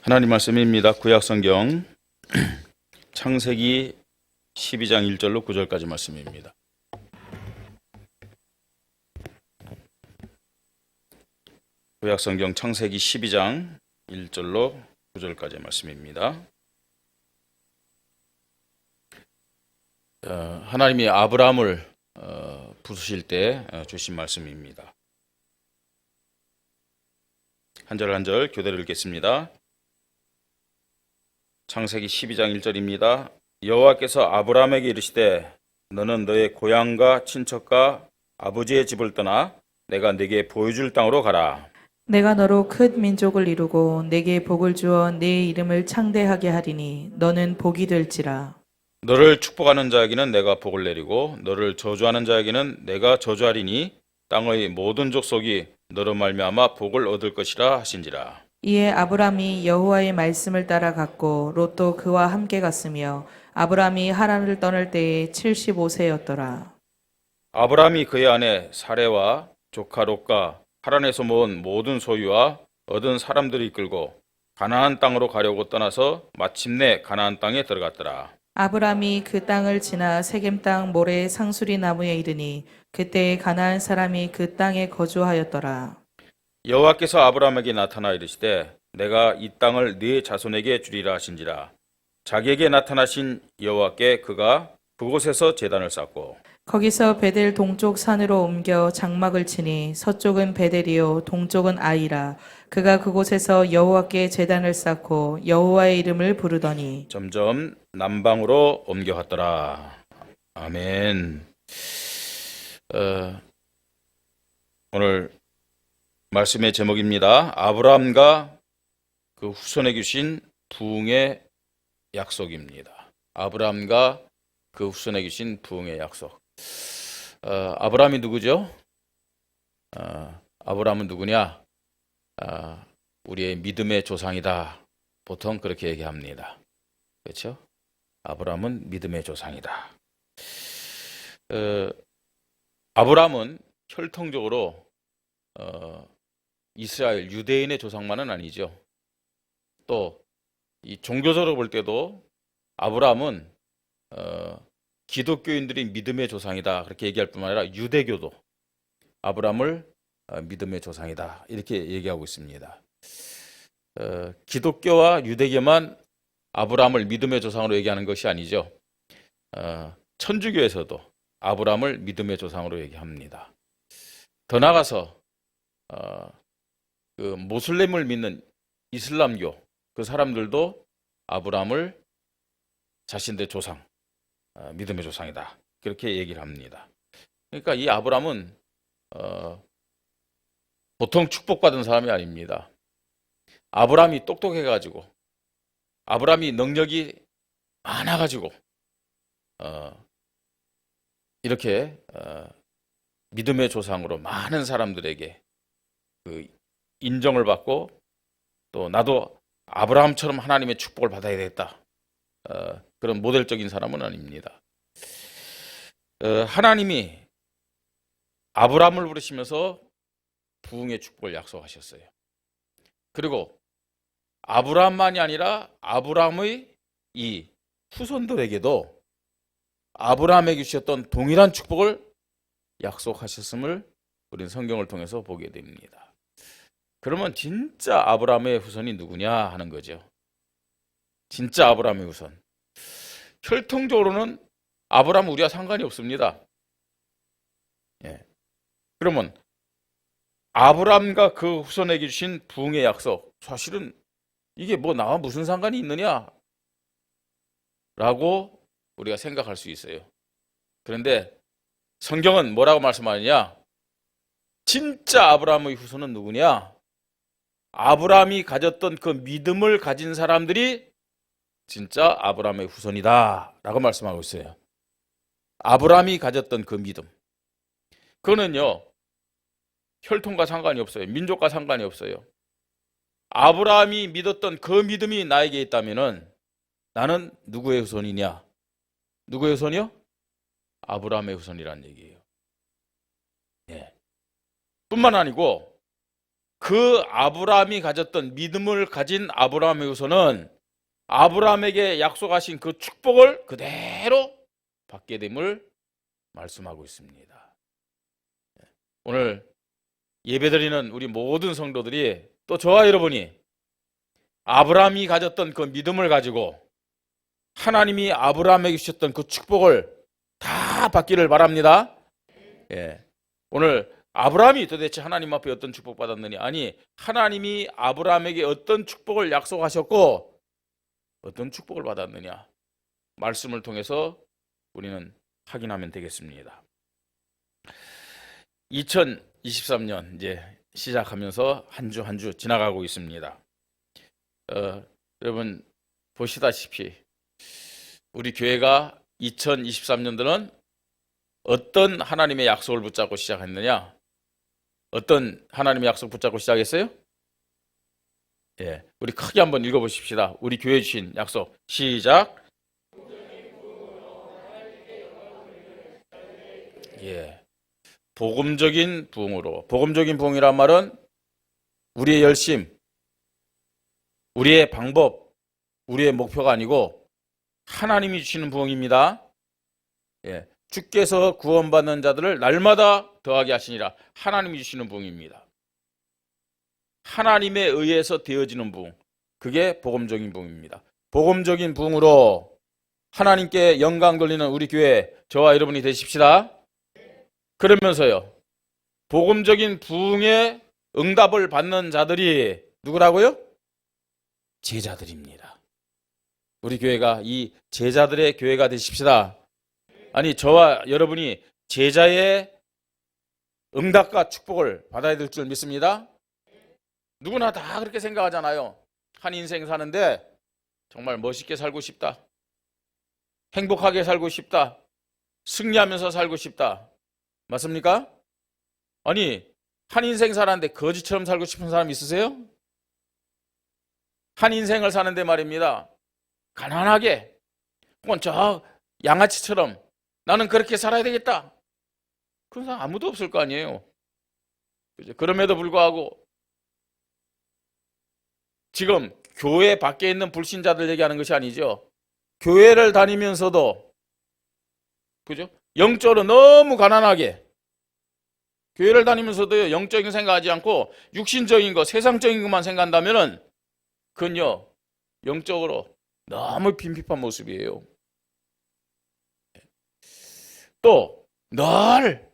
하나님 말씀입니다. 구약성경 창세기 12장 1절로 9절까지 말씀입니다. 구약성경 창세기 12장 1절로 9절까지 말씀입니다. 하나님이 아브라함을 부르실 때 주신 말씀입니다. 한 절 한 절 교대로 읽겠습니다. 창세기 12장 1절입니다. 여호와께서 아브라함에게 이르시되 너는 너의 고향과 친척과 아버지의 집을 떠나 내가 네게 보여줄 땅으로 가라. 내가 너로 큰 민족을 이루고 내게 복을 주어 네 이름을 창대하게 하리니 너는 복이 될지라. 너를 축복하는 자에게는 내가 복을 내리고 너를 저주하는 자에게는 내가 저주하리니 땅의 모든 족속이 너로 말미암아 복을 얻을 것이라 하신지라. 이에 아브람이 여호와의 말씀을 따라 갔고 롯도 그와 함께 갔으며 아브람이 하란을 떠날 때에 75세였더라. 아브라함이 그의 아내 사레와 조카 롯과 하란에서 모은 모든 소유와 얻은 사람들을 이끌고 가나안 땅으로 가려고 떠나서 마침내 가나안 땅에 들어갔더라. 아브람이 그 땅을 지나 세겜 땅 모래 상수리 나무에 이르니 그때에 가나안 사람이 그 땅에 거주하였더라. 여호와께서 아브라함에게 나타나 이르시되 내가 이 땅을 네 자손에게 주리라 하신지라. 자기에게 나타나신 여호와께 그가 그곳에서 제단을 쌓고 거기서 베델 동쪽 산으로 옮겨 장막을 치니 서쪽은 베델이요 동쪽은 아이라. 그가 그곳에서 여호와께 제단을 쌓고 여호와의 이름을 부르더니 점점 남방으로 옮겨갔더라. 아멘. 오늘 말씀의 제목입니다. 아브라함과 그 후손에 주신 부흥의 약속입니다. 아브라함과 그 후손에 주신 부흥의 약속. 아브라함이 누구죠? 아브라함은 누구냐? 우리의 믿음의 조상이다. 보통 그렇게 얘기합니다. 그렇죠? 아브라함은 믿음의 조상이다. 아브라함은 혈통적으로 이스라엘 유대인의 조상만은 아니죠. 또 이 종교적으로 볼 때도 아브라함은 기독교인들이 믿음의 조상이다 그렇게 얘기할 뿐만 아니라 유대교도 아브라함을 믿음의 조상이다 이렇게 얘기하고 있습니다. 기독교와 유대교만 아브라함을 믿음의 조상으로 얘기하는 것이 아니죠. 천주교에서도 아브라함을 믿음의 조상으로 얘기합니다. 더 나아가서 그 모슬렘을 믿는 이슬람교 그 사람들도 아브라함을 자신들의 조상, 믿음의 조상이다 그렇게 얘기를 합니다. 그러니까 이 아브라함은 보통 축복받은 사람이 아닙니다. 아브라함이 똑똑해가지고 아브라함이 능력이 많아가지고 이렇게 믿음의 조상으로 많은 사람들에게 그 인정을 받고 또 나도 아브라함처럼 하나님의 축복을 받아야 되겠다. 그런 모델적인 사람은 아닙니다. 하나님이 아브라함을 부르시면서 부흥의 축복을 약속하셨어요. 그리고 아브라함만이 아니라 아브라함의 이 후손들에게도 아브라함에게 주셨던 동일한 축복을 약속하셨음을 우리는 성경을 통해서 보게 됩니다. 그러면 진짜 아브라함의 후손이 누구냐 하는 거죠. 진짜 아브라함의 후손. 혈통적으로는 아브라함은 우리와 상관이 없습니다. 예. 그러면 아브라함과 그 후손에게 주신 부흥의 약속, 사실은 이게 뭐 나와 무슨 상관이 있느냐? 라고 우리가 생각할 수 있어요. 그런데 성경은 뭐라고 말씀하느냐? 진짜 아브라함의 후손은 누구냐? 아브라함이 가졌던 그 믿음을 가진 사람들이 진짜 아브라함의 후손이다 라고 말씀하고 있어요. 아브라함이 가졌던 그 믿음, 그거는요 혈통과 상관이 없어요. 민족과 상관이 없어요. 아브라함이 믿었던 그 믿음이 나에게 있다면은 나는 누구의 후손이냐? 누구의 후손이요? 아브라함의 후손이라는 얘기예요. 예. 뿐만 아니고 그 아브라함이 가졌던 믿음을 가진 아브라함의 후손은 아브라함에게 약속하신 그 축복을 그대로 받게 됨을 말씀하고 있습니다. 오늘 예배드리는 우리 모든 성도들이 또 저와 여러분이 아브라함이 가졌던 그 믿음을 가지고 하나님이 아브라함에게 주셨던 그 축복을 다 받기를 바랍니다. 오늘 아브라함이 도대체 하나님 앞에 어떤 축복 받았느냐? 아니, 하나님이 아브라함에게 어떤 축복을 약속하셨고 어떤 축복을 받았느냐? 말씀을 통해서 우리는 확인하면 되겠습니다. 2023년 이제 시작하면서 한 주 한 주 지나가고 있습니다. 여러분 보시다시피 우리 교회가 2023년도는 어떤 하나님의 약속을 붙잡고 시작했느냐? 어떤 하나님의 약속 붙잡고 시작했어요? 우리 크게 한번 읽어보십시다. 우리 교회 주신 약속 시작. 복음적인 부흥으로. 복음적인 부흥이란 말은 우리의 열심, 우리의 방법, 우리의 목표가 아니고 하나님이 주시는 부흥입니다. 주께서 구원받는 자들을 날마다 더하게 하시니라. 하나님이 주시는 부흥입니다. 하나님에 의해서 되어지는 부흥, 그게 복음적인 부흥입니다. 복음적인 부흥으로 하나님께 영광 돌리는 우리 교회 저와 여러분이 되십시다. 그러면서요, 복음적인 부흥의 응답을 받는 자들이 누구라고요? 제자들입니다. 우리 교회가 이 제자들의 교회가 되십시다. 아니, 저와 여러분이 제자의 응답과 축복을 받아야 될 줄 믿습니다. 누구나 다 그렇게 생각하잖아요. 한 인생 사는데 정말 멋있게 살고 싶다, 행복하게 살고 싶다, 승리하면서 살고 싶다. 맞습니까? 아니, 한 인생 살았는데 거지처럼 살고 싶은 사람 있으세요? 한 인생을 사는데 말입니다, 가난하게 혹은 저 양아치처럼 나는 그렇게 살아야 되겠다, 그런 사람 아무도 없을 거 아니에요. 그럼에도 불구하고 지금 교회 밖에 있는 불신자들 얘기하는 것이 아니죠. 교회를 다니면서도, 그죠? 영적으로 너무 가난하게, 교회를 다니면서도 영적인 생각하지 않고 육신적인 거, 세상적인 것만 생각한다면은 그건요, 영적으로 너무 빈핍한 모습이에요. 또 늘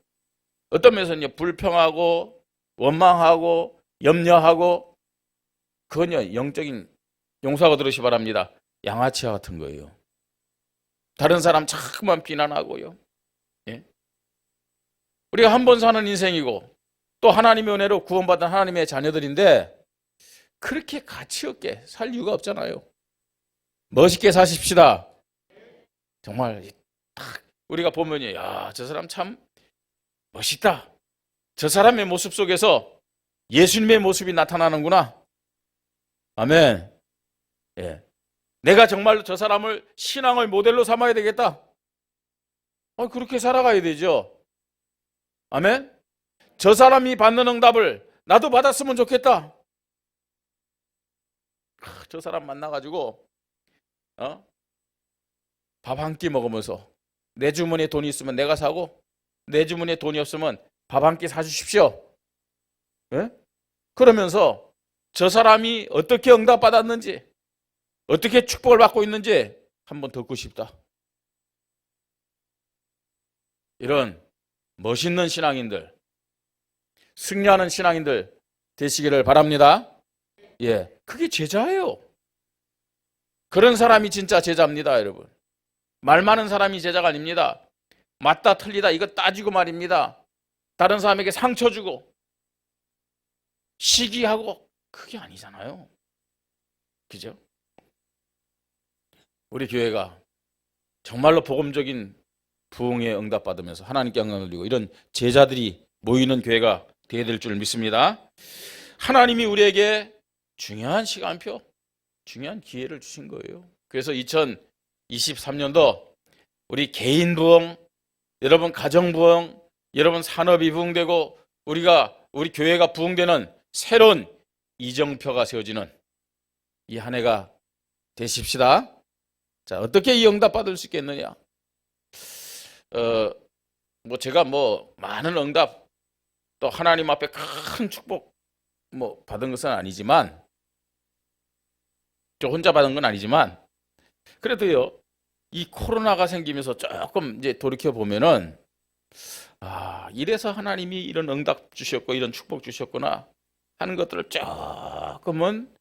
어떤 면에서는 불평하고 원망하고 염려하고, 그건요, 영적인, 용서하고 들으시 바랍니다, 양아치와 같은 거예요. 다른 사람 자꾸만 비난하고요. 우리가 한 번 사는 인생이고 또 하나님의 은혜로 구원받은 하나님의 자녀들인데 그렇게 가치 없게 살 이유가 없잖아요. 멋있게 사십시다. 정말 딱 우리가 보면요, 야, 저 사람 참 멋있다, 저 사람의 모습 속에서 예수님의 모습이 나타나는구나. 아멘. 내가 정말로 저 사람을 신앙의 모델로 삼아야 되겠다. 그렇게 살아가야 되죠. 아멘. 저 사람이 받는 응답을 나도 받았으면 좋겠다. 저 사람 만나가지고 밥 한 끼 먹으면서 내 주머니에 돈이 있으면 내가 사고 내 주머니에 돈이 없으면 밥 한 끼 사주십시오. 그러면서 저 사람이 어떻게 응답받았는지, 어떻게 축복을 받고 있는지 한번 듣고 싶다. 이런 멋있는 신앙인들, 승리하는 신앙인들 되시기를 바랍니다. 그게 제자예요. 그런 사람이 진짜 제자입니다, 여러분. 말 많은 사람이 제자가 아닙니다. 맞다 틀리다 이거 따지고 말입니다. 다른 사람에게 상처 주고 시기하고, 그게 아니잖아요. 그죠? 우리 교회가 정말로 복음적인 부흥에 응답받으면서 하나님께 영광을 돌리고 이런 제자들이 모이는 교회가 되어야 될 줄 믿습니다. 하나님이 우리에게 중요한 시간표, 중요한 기회를 주신 거예요. 그래서 2023년도 우리 개인 부흥, 여러분 가정 부흥, 여러분 산업이 부흥되고 우리 교회가 부흥되는 새로운 이정표가 세워지는 이 한 해가 되십시다. 자, 어떻게 이 응답 받을 수 있겠느냐? 뭐 제가 뭐 많은 응답 또 하나님 앞에 큰 축복 뭐 받은 것은 아니지만, 저 혼자 받은 건 아니지만, 그래도요, 이 코로나가 생기면서 조금 이제 돌이켜 보면은, 이래서 하나님이 이런 응답 주셨고 이런 축복 주셨구나 하는 것들을 조금은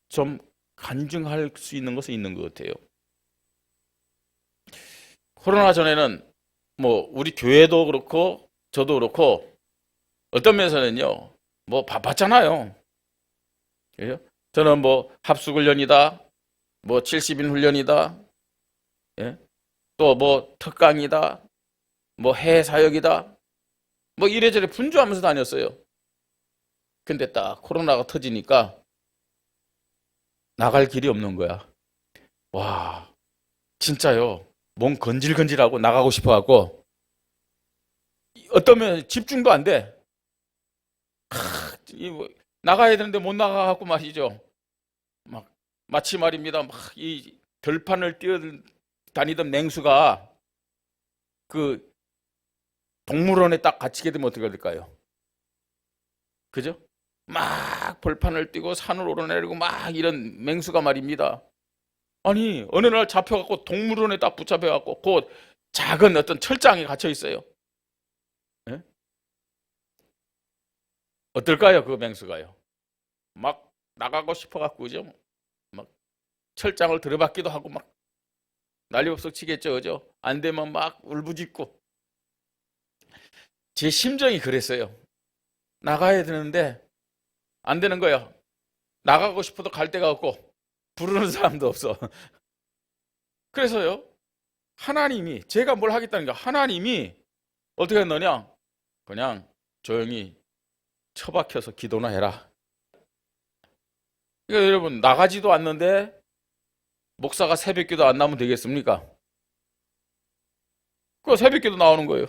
좀 간증할 수 있는 것은 있는 것 같아요. 코로나 전에는 뭐 우리 교회도 그렇고 저도 그렇고 어떤 면에서는요, 뭐 바빴잖아요. 그죠? 저는 뭐 합숙훈련이다, 뭐 70인 훈련이다, 예? 또 뭐 특강이다, 뭐 해외 사역이다, 뭐 이래저래 분주하면서 다녔어요. 근데 딱 코로나가 터지니까 나갈 길이 없는 거야. 와, 진짜요. 몸 건질건질하고 나가고 싶어갖고 어떤 면 집중도 안 돼. 나가야 되는데 못 나가갖고 말이죠. 막 마치 말입니다. 막 이 들판을 뛰어다니던 맹수가 그 동물원에 딱 갇히게 되면 어떻게 될까요? 그죠? 막 벌판을 뛰고 산을 오르내리고 막 이런 맹수가 말입니다. 아니 어느 날 잡혀갖고 동물원에 딱 붙잡혀갖고 그 작은 어떤 철장에 갇혀 있어요. 예? 어떨까요? 그 맹수가요. 막 나가고 싶어갖고 그죠? 막 철장을 들여받기도 하고 막 난리법석 치겠죠, 그죠? 안 되면 막 울부짖고. 제 심정이 그랬어요. 나가야 되는데 안 되는 거야. 나가고 싶어도 갈 데가 없고 부르는 사람도 없어. 그래서요, 하나님이, 제가 뭘 하겠다는 게, 하나님이 어떻게 했느냐? 그냥 조용히 처박혀서 기도나 해라. 그러니까 여러분, 나가지도 않는데 목사가 새벽기도 안 나오면 되겠습니까? 그 새벽기도 나오는 거예요.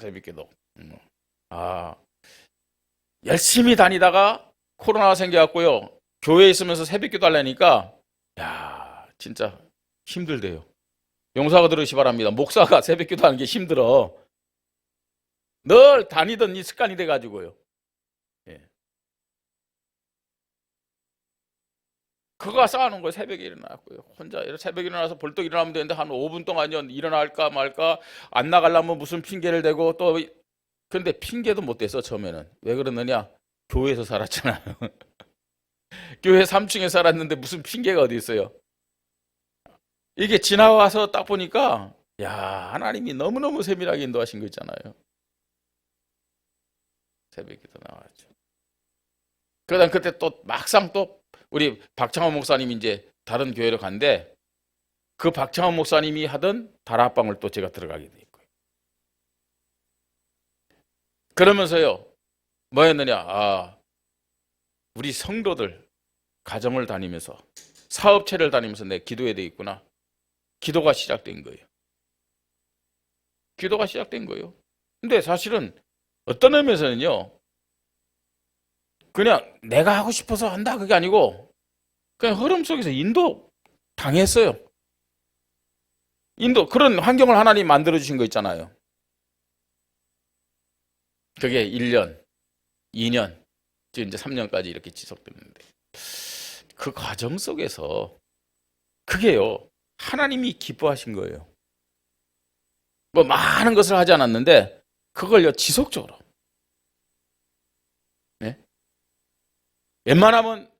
새벽기도. 열심히 다니다가 코로나가 생겨갖고요, 교회에 있으면서 새벽기도 하려니까 야, 진짜 힘들대요. 용사가 들으시 바랍니다. 목사가 새벽기도 하는 게 힘들어. 늘 다니던 이 습관이 돼가지고요. 예. 그거가 쌓아놓은 거예요. 새벽에 일어나고요. 혼자 새벽에 일어나서 벌떡 일어나면 되는데 한 5분 동안요, 일어날까 말까, 안 나가려면 무슨 핑계를 대고 또. 근데 핑계도 못 댔어. 처음에는. 왜 그러느냐? 교회에서 살았잖아요. 교회 3층에 살았는데 무슨 핑계가 어디 있어요? 이게 지나와서 딱 보니까 야, 하나님이 너무너무 세밀하게 인도하신 거 있잖아요. 새벽기도 나왔죠. 그러다 그때 또 막상 또 우리 박창원 목사님이 이제 다른 교회로 간데, 그 박창원 목사님이 하던 다락방을 또 제가 들어가게 돼 있고요. 그러면서요, 뭐였느냐? 우리 성도들 가정을 다니면서, 사업체를 다니면서 내 기도해야 되겠구나. 기도가 시작된 거예요. 기도가 시작된 거예요. 근데 사실은 어떤 의미에서는요, 그냥 내가 하고 싶어서 한다 그게 아니고 그냥 흐름 속에서 인도 당했어요. 인도, 그런 환경을 하나님 만들어 주신 거 있잖아요. 그게 1년, 2년, 지금 이제 3년까지 이렇게 지속됐는데, 그 과정 속에서 그게요, 하나님이 기뻐하신 거예요. 뭐 많은 것을 하지 않았는데 그걸요, 지속적으로. 네? 웬만하면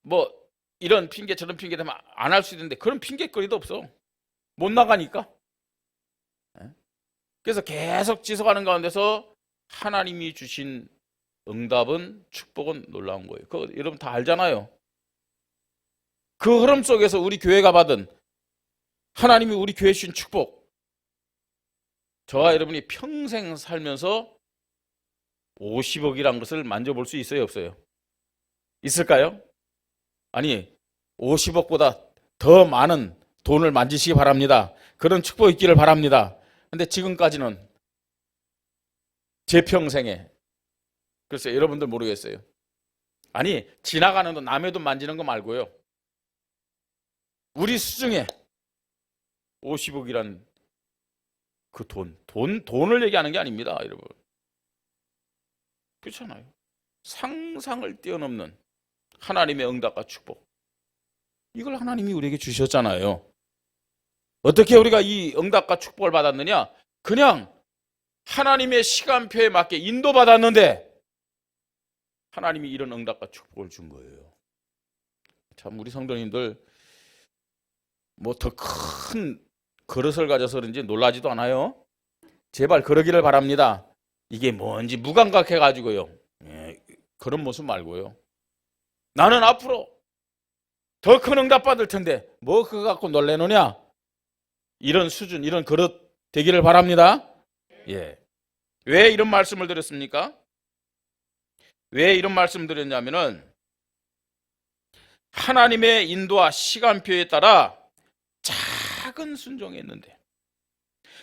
뭐 이런 핑계 저런 핑계 되면 안 할 수 있는데 그런 핑계거리도 없어. 못 나가니까. 네? 그래서 계속 지속하는 가운데서 하나님이 주신 응답은, 축복은 놀라운 거예요. 그거 여러분 다 알잖아요. 그 흐름 속에서 우리 교회가 받은, 하나님이 우리 교회에 주신 축복, 저와 여러분이 평생 살면서 50억이란 것을 만져볼 수 있어요, 없어요? 있을까요? 아니, 50억보다 더 많은 돈을 만지시기 바랍니다. 그런 축복이 있기를 바랍니다. 근데 지금까지는 제 평생에, 글쎄요, 여러분들 모르겠어요. 아니, 지나가는 돈, 남의 돈 만지는 거 말고요. 우리 수중에 50억이란 그 돈을 얘기하는 게 아닙니다, 여러분. 그렇잖아요. 상상을 뛰어넘는 하나님의 응답과 축복. 이걸 하나님이 우리에게 주셨잖아요. 어떻게 우리가 이 응답과 축복을 받았느냐? 그냥 하나님의 시간표에 맞게 인도받았는데 하나님이 이런 응답과 축복을 준 거예요. 참 우리 성도님들 뭐 더 큰 그릇을 가져서 그런지 놀라지도 않아요. 제발 그러기를 바랍니다. 이게 뭔지 무감각해가지고요. 그런 모습 말고요. 나는 앞으로 더 큰 응답 받을 텐데 뭐 그거 갖고 놀래느냐? 이런 수준, 이런 그릇 되기를 바랍니다. 예. 왜 이런 말씀을 드렸습니까? 왜 이런 말씀을 드렸냐면은 하나님의 인도와 시간표에 따라 작은 순종했는데,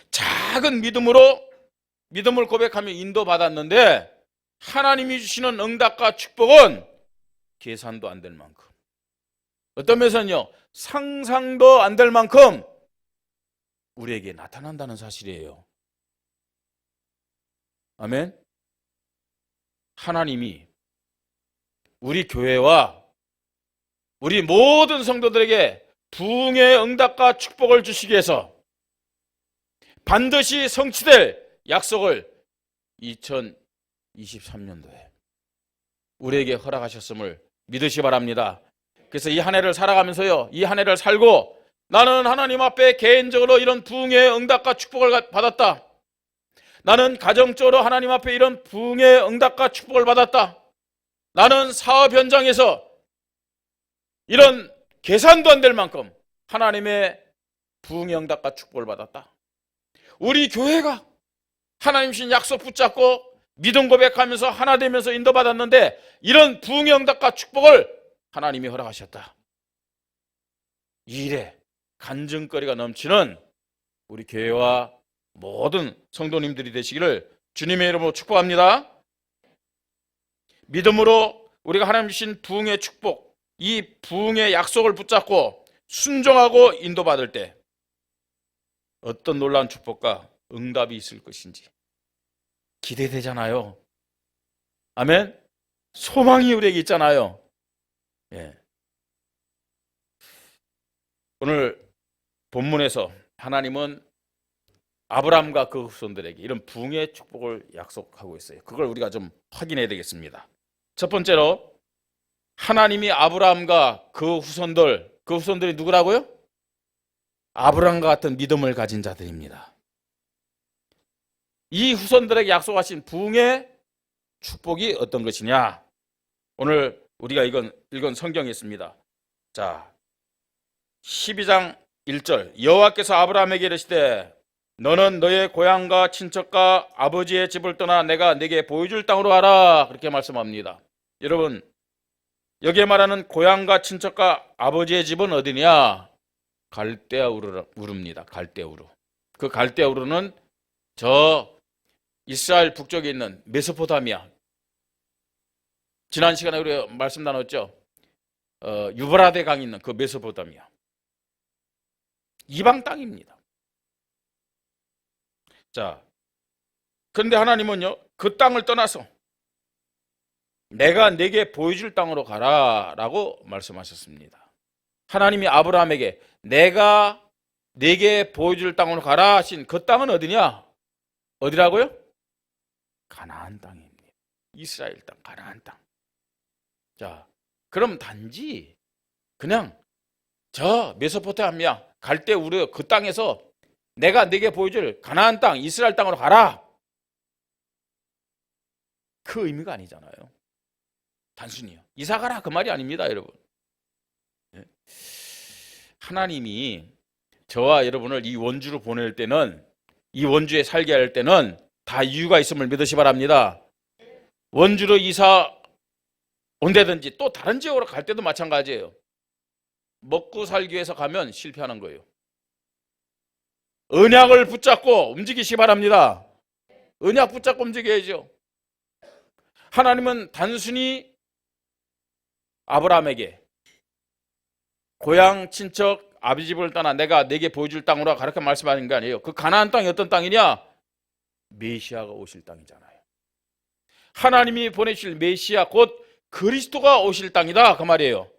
작은 믿음을 고백하며 인도받았는데 하나님이 주시는 응답과 축복은 계산도 안 될 만큼, 어떤 면에서는요 상상도 안 될 만큼 우리에게 나타난다는 사실이에요. 아멘. 하나님이 우리 교회와 우리 모든 성도들에게 부흥의 응답과 축복을 주시기 위해서 반드시 성취될 약속을 2023년도에 우리에게 허락하셨음을 믿으시 바랍니다. 그래서 이 한 해를 살아가면서요, 이 한 해를 살고 나는 하나님 앞에 개인적으로 이런 부흥의 응답과 축복을 받았다. 나는 가정적으로 하나님 앞에 이런 부흥의 응답과 축복을 받았다. 나는 사업 현장에서 이런 계산도 안 될 만큼 하나님의 부흥의 응답과 축복을 받았다. 우리 교회가 하나님 신 약속 붙잡고 믿음 고백하면서 하나 되면서 인도받았는데 이런 부흥의 응답과 축복을 하나님이 허락하셨다. 이 일에 간증거리가 넘치는 우리 교회와 모든 성도님들이 되시기를 주님의 이름으로 축복합니다. 믿음으로 우리가 하나님 주신 부흥의 축복, 이 부흥의 약속을 붙잡고 순종하고 인도받을 때 어떤 놀라운 축복과 응답이 있을 것인지 기대되잖아요. 아멘. 소망이 우리에게 있잖아요. 예. 오늘 본문에서 하나님은 아브라함과 그 후손들에게 이런 부흥의 축복을 약속하고 있어요. 그걸 우리가 좀 확인해야 되겠습니다. 첫 번째로 하나님이 아브라함과 그 후손들이 누구라고요? 아브라함과 같은 믿음을 가진 자들입니다. 이 후손들에게 약속하신 부흥의 축복이 어떤 것이냐? 오늘 우리가 읽은 성경에 있습니다. 자, 12장 1절 여호와께서 아브라함에게 이르시되 너는 너의 고향과 친척과 아버지의 집을 떠나 내가 네게 보여줄 땅으로 가라. 그렇게 말씀합니다. 여러분, 여기에 말하는 고향과 친척과 아버지의 집은 어디냐? 갈대아 우르입니다. 갈대아 우르. 그 갈대아 우르는 저 이스라엘 북쪽에 있는 메소포타미아. 지난 시간에 우리가 말씀 나눴죠. 유브라데 강이 있는 그 메소포타미아. 이방 땅입니다. 자, 그런데 하나님은요, 그 땅을 떠나서 내가 네게 보여줄 땅으로 가라라고 말씀하셨습니다. 하나님이 아브라함에게 내가 네게 보여줄 땅으로 가라 하신 그 땅은 어디냐? 어디라고요? 가나안 땅입니다. 이스라엘 땅, 가나안 땅. 자, 그럼 단지 그냥 저 메소포타미아 갈대 우르 그 땅에서 내가 네게 보여줄 가나안 땅, 이스라엘 땅으로 가라. 그 의미가 아니잖아요. 단순히요. 이사 가라 그 말이 아닙니다, 여러분. 하나님이 저와 여러분을 이 원주로 보낼 때는, 이 원주에 살게 할 때는 다 이유가 있음을 믿으시 바랍니다. 원주로 이사 온다든지 또 다른 지역으로 갈 때도 마찬가지예요. 먹고 살기 위해서 가면 실패하는 거예요. 언약을 붙잡고 움직이시 바랍니다. 언약 붙잡고 움직여야죠. 하나님은 단순히 아브라함에게 고향 친척 아버지 집을 떠나 내가 네게 보여줄 땅으로 그렇게 말씀하는 게 아니에요. 그 가나안 땅이 어떤 땅이냐? 메시아가 오실 땅이잖아요. 하나님이 보내실 메시아 곧 그리스도가 오실 땅이다 그 말이에요.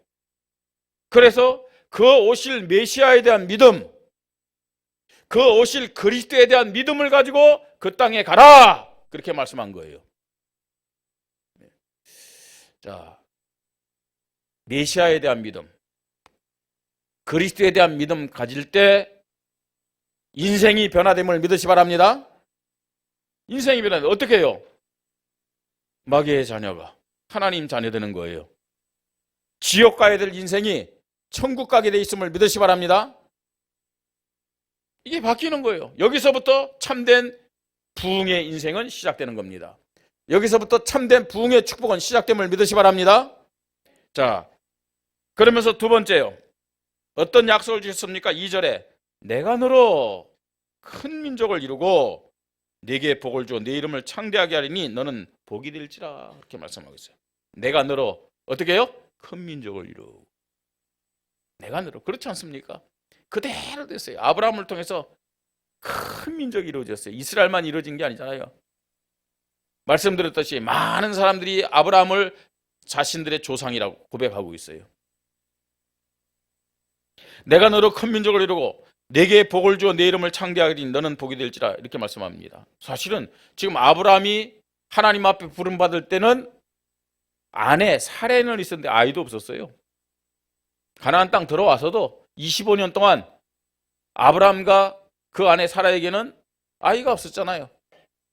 그래서 그 오실 메시아에 대한 믿음, 그 오실 그리스도에 대한 믿음을 가지고 그 땅에 가라 그렇게 말씀한 거예요. 자, 메시아에 대한 믿음, 그리스도에 대한 믿음 가질 때 인생이 변화됨을 믿으시 바랍니다. 인생이 변화되면 어떻게 해요? 마귀의 자녀가 하나님 자녀 되는 거예요. 지옥 가야 될 인생이 천국 가게 돼 있음을 믿으시 바랍니다. 이게 바뀌는 거예요. 여기서부터 참된 부흥의 인생은 시작되는 겁니다. 여기서부터 참된 부흥의 축복은 시작됨을 믿으시 바랍니다. 자, 그러면서 두 번째요. 어떤 약속을 주셨습니까? 2절에 내가 너로 큰 민족을 이루고 네게 복을 주어 네 이름을 창대하게 하리니 너는 복이 될지라 그렇게 말씀하고 있어요. 내가 너로 어떻게 해요? 큰 민족을 이루고 내가 너로 그렇지 않습니까? 그대로 됐어요. 아브라함을 통해서 큰 민족이 이루어졌어요. 이스라엘만 이루어진 게 아니잖아요. 말씀드렸듯이 많은 사람들이 아브라함을 자신들의 조상이라고 고백하고 있어요. 내가 너로 큰 민족을 이루고 네게 복을 주어 네 이름을 창대하게 하리니 너는 복이 될지라 이렇게 말씀합니다. 사실은 지금 아브라함이 하나님 앞에 부름받을 때는 아내 사레는 있었는데 아이도 없었어요. 가나안 땅 들어와서도 25년 동안 아브라함과 그 아내 사라에게는 아이가 없었잖아요.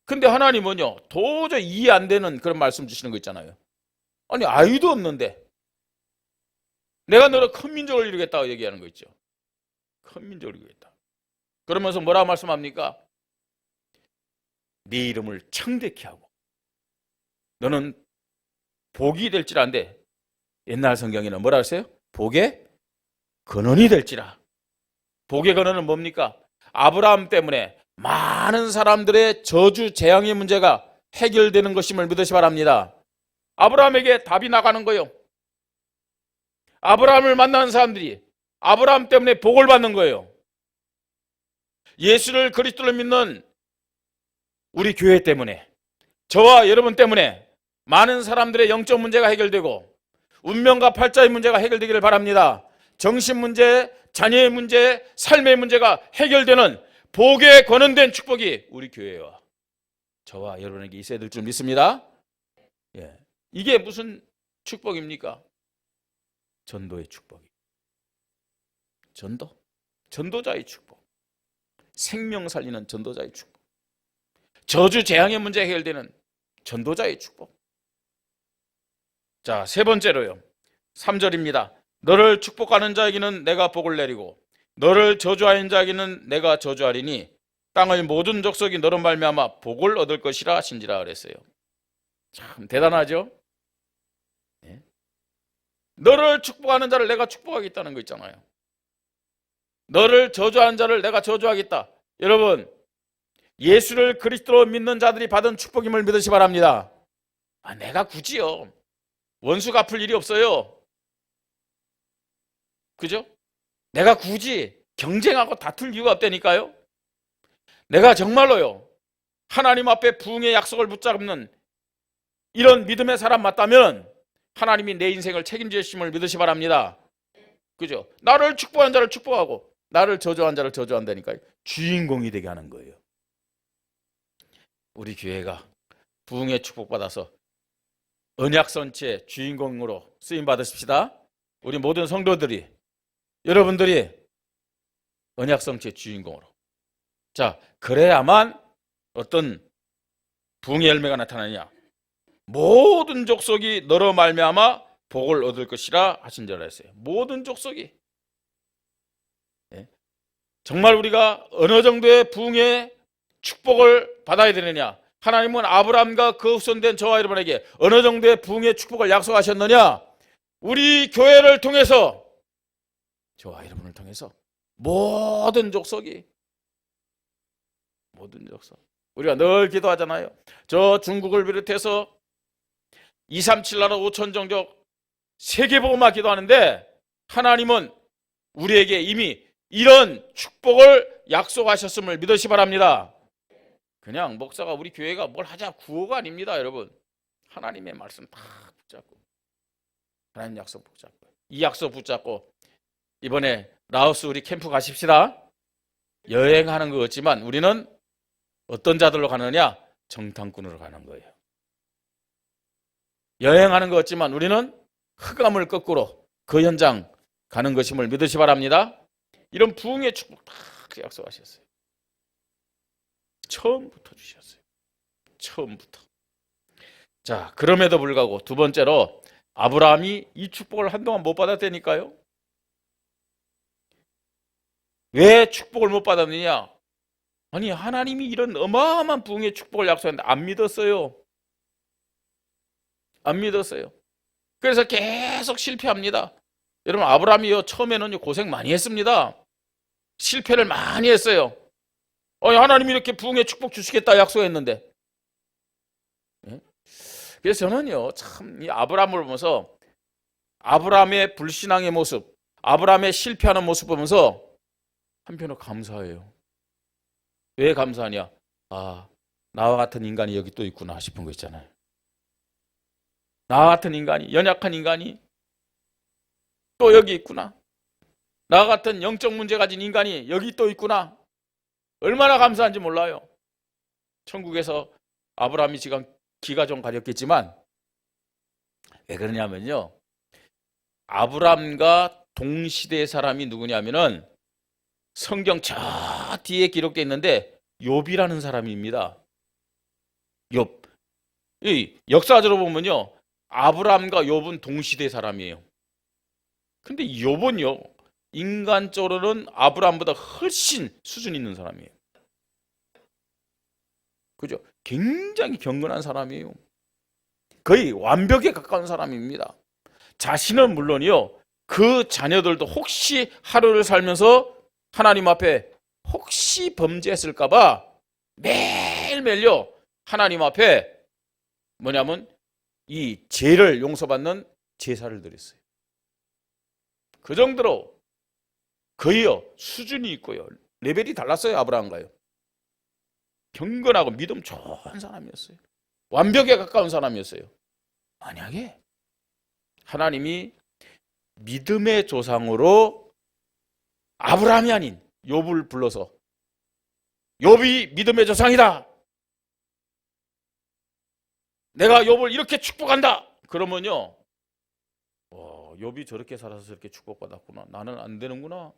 근데 하나님은요 도저히 이해 안 되는 그런 말씀 주시는 거 있잖아요. 아니 아이도 없는데 내가 너를 큰 민족을 이루겠다고 얘기하는 거 있죠. 큰 민족을 이루겠다. 그러면서 뭐라고 말씀합니까? 네 이름을 창대케 하고 너는 복이 될지라인데 옛날 성경에는 뭐라 했어요? 복의 근원이 될지라. 복의 근원은 뭡니까? 아브라함 때문에 많은 사람들의 저주 재앙의 문제가 해결되는 것임을 믿으시 바랍니다. 아브라함에게 답이 나가는 거예요. 아브라함을 만나는 사람들이 아브라함 때문에 복을 받는 거예요. 예수를 그리스도를 믿는 우리 교회 때문에 저와 여러분 때문에 많은 사람들의 영적 문제가 해결되고 운명과 팔자의 문제가 해결되기를 바랍니다. 정신 문제, 자녀의 문제, 삶의 문제가 해결되는 복에 권한된 축복이 우리 교회와 저와 여러분에게 있어야 될 줄 믿습니다. 예. 이게 무슨 축복입니까? 전도의 축복이. 전도자의 축복. 생명 살리는 전도자의 축복. 저주 재앙의 문제 해결되는 전도자의 축복. 자, 세 번째로요. 3절입니다. 너를 축복하는 자에게는 내가 복을 내리고 너를 저주하는 자에게는 내가 저주하리니 땅의 모든 족속이 너로 말미암아 복을 얻을 것이라 하신지라 그랬어요. 참 대단하죠? 네. 너를 축복하는 자를 내가 축복하겠다는 거 있잖아요. 너를 저주하는 자를 내가 저주하겠다. 여러분, 예수를 그리스도로 믿는 자들이 받은 축복임을 믿으시 바랍니다. 내가 굳이요. 원수 갚을 일이 없어요. 그죠? 내가 굳이 경쟁하고 다툴 이유가 없다니까요. 내가 정말로요. 하나님 앞에 부흥의 약속을 붙잡는 이런 믿음의 사람 맞다면 하나님이 내 인생을 책임져 주심을 믿으시 바랍니다. 그죠? 나를 축복한 자를 축복하고 나를 저주한 자를 저주한다니까요. 주인공이 되게 하는 거예요. 우리 교회가 부흥의 축복받아서 언약선체의 주인공으로 쓰임 받으십시다. 우리 모든 성도들이 여러분들이 언약선체의 주인공으로. 자, 그래야만 어떤 부흥의 열매가 나타나느냐. 모든 족속이 너로 말미암아 복을 얻을 것이라 하신 줄 알았어요. 모든 족속이. 네. 정말 우리가 어느 정도의 부흥의 축복을 받아야 되느냐. 하나님은 아브라함과 그 후손된 저와 여러분에게 어느 정도의 부흥의 축복을 약속하셨느냐. 우리 교회를 통해서 저와 여러분을 통해서 모든 족속이 우리가 늘 기도하잖아요. 저 중국을 비롯해서 237 나라 5천 종족 세계복음화 기도하는데 하나님은 우리에게 이미 이런 축복을 약속하셨음을 믿으시 바랍니다. 그냥 목사가 우리 교회가 뭘 하자 구호가 아닙니다, 여러분. 하나님의 말씀 다 붙잡고 하나님 약속 붙잡고 이 약속 붙잡고 이번에 라오스 우리 캠프 가십시다. 여행하는 거 같지만 우리는 어떤 자들로 가느냐? 정탐꾼으로 가는 거예요. 여행하는 것 같지만 우리는 흑암을 거꾸로 그 현장 가는 것임을 믿으시 바랍니다. 이런 부흥의 축복 다 약속하셨어요. 처음부터 주셨어요. 처음부터. 자, 그럼에도 불구하고 두 번째로 아브라함이 이 축복을 한동안 못 받았다니까요. 왜 축복을 못 받았느냐? 아니, 하나님이 이런 어마어마한 부흥의 축복을 약속했는데 안 믿었어요. 안 믿었어요. 그래서 계속 실패합니다. 여러분, 아브라함이요, 처음에는 고생 많이 했습니다. 실패를 많이 했어요. 하나님이 이렇게 부흥의 축복 주시겠다 약속했는데. 그래서 저는요, 참 이 아브라함을 보면서 아브라함의 불신앙의 모습, 아브라함의 실패하는 모습 보면서 한편으로 감사해요. 왜 감사하냐? 나와 같은 인간이 여기 또 있구나 싶은 거 있잖아요. 나와 같은 인간이, 연약한 인간이 또 여기 있구나. 나와 같은 영적 문제 가진 인간이 여기 또 있구나. 얼마나 감사한지 몰라요. 천국에서 아브라함이 지금 기가 좀 가렸겠지만 왜 그러냐면요, 아브라함과 동시대의 사람이 누구냐면은 성경 저 뒤에 기록되어 있는데 욥이라는 사람입니다. 욥. 이 역사적으로 보면요, 아브라함과 욥은 동시대 사람이에요. 근데 욥은요, 인간적으로는 아브라함보다 훨씬 수준 있는 사람이에요. 그죠? 굉장히 경건한 사람이에요. 거의 완벽에 가까운 사람입니다. 자신은 물론이요, 그 자녀들도 혹시 하루를 살면서 하나님 앞에 혹시 범죄했을까봐 매일매일요, 하나님 앞에 뭐냐면 이 죄를 용서받는 제사를 드렸어요. 그 정도로 거의요, 수준이 있고요, 레벨이 달랐어요. 아브라함과요. 경건하고 믿음 좋은 사람이었어요. 완벽에 가까운 사람이었어요. 만약에 하나님이 믿음의 조상으로 아브라함이 아닌 욥을 불러서 욥이 믿음의 조상이다, 내가 욥을 이렇게 축복한다, 그러면요, 욥이 저렇게 살아서 저렇게 축복받았구나, 나는 안 되는구나.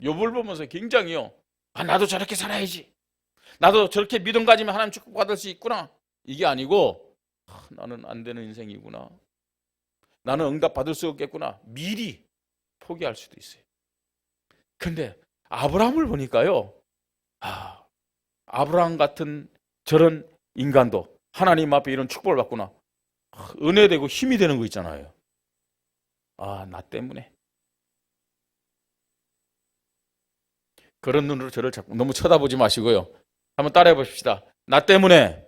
욥을 보면서 굉장히요, 나도 저렇게 살아야지, 나도 저렇게 믿음 가지면 하나님 축복받을 수 있구나, 이게 아니고 나는 안 되는 인생이구나, 나는 응답 받을 수 없겠구나, 미리 포기할 수도 있어요. 근데 아브라함을 보니까요, 아브라함 같은 저런 인간도 하나님 앞에 이런 축복을 받구나, 은혜되고 힘이 되는 거 있잖아요. 나 때문에. 그런 눈으로 저를 자꾸 너무 쳐다보지 마시고요, 한번 따라해 보십시다. 나 때문에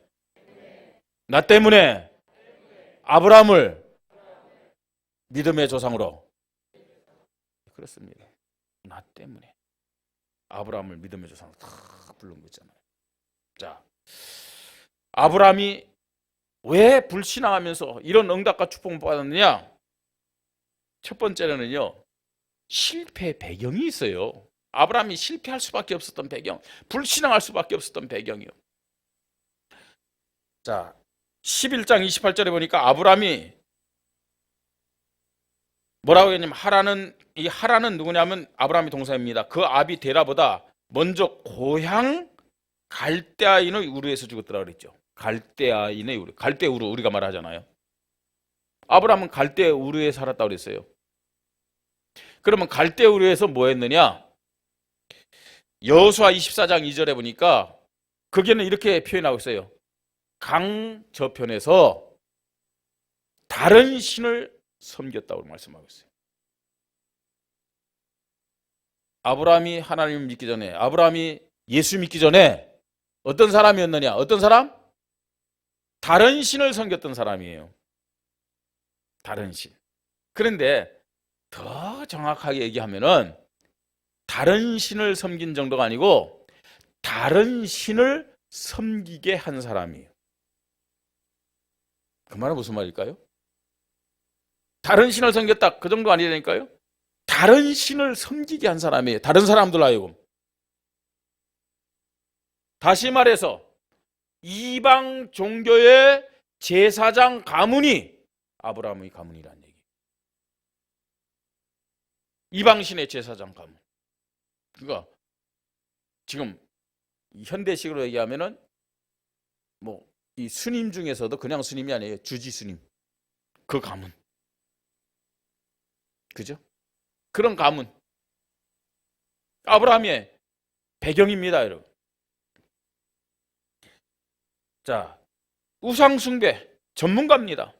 아브라함을 믿음의 조상으로. 그렇습니다. 나 때문에 아브라함을 믿음의 조상으로 탁 부른 거잖아요. 자, 아브라함이 왜 불신앙하면서 이런 응답과 축복을 받았느냐? 첫 번째로는요, 실패의 배경이 있어요. 아브라함이 실패할 수밖에 없었던 배경, 불신앙할 수밖에 없었던 배경이요. 자, 11장 28절에 보니까 아브라함이 뭐라고 했냐면, 하라는 누구냐면 아브라함의 동생입니다. 그 아비 데라보다 먼저 고향 갈대아인의 우르에서 죽었더라 그랬죠. 갈대아인의 우르, 갈대 우르 우리가 말하잖아요. 아브라함은 갈대 우르에 살았다고 그랬어요. 그러면 갈대 우르에서 뭐 했느냐? 여호수아 24장 2절에 보니까 거기는 이렇게 표현하고 있어요. 강 저편에서 다른 신을 섬겼다고 말씀하고 있어요. 아브라함이 하나님을 믿기 전에, 아브라함이 예수 믿기 전에 어떤 사람이었느냐? 어떤 사람? 다른 신을 섬겼던 사람이에요. 다른 신. 그런데 더 정확하게 얘기하면은 다른 신을 섬긴 정도가 아니고 다른 신을 섬기게 한 사람이에요. 그 말은 무슨 말일까요? 다른 신을 섬겼다, 그 정도 아니라니까요? 다른 신을 섬기게 한 사람이에요. 다른 사람들 하여금. 다시 말해서 이방 종교의 제사장 가문이 아브라함의 가문이라는 얘기예요. 이방신의 제사장 가문. 그러니까 지금 현대식으로 얘기하면은 뭐 이 스님 중에서도 그냥 스님이 아니에요. 주지 스님. 그 가문. 그죠? 그런 가문. 아브라함의 배경입니다, 여러분. 자, 우상숭배 전문가입니다.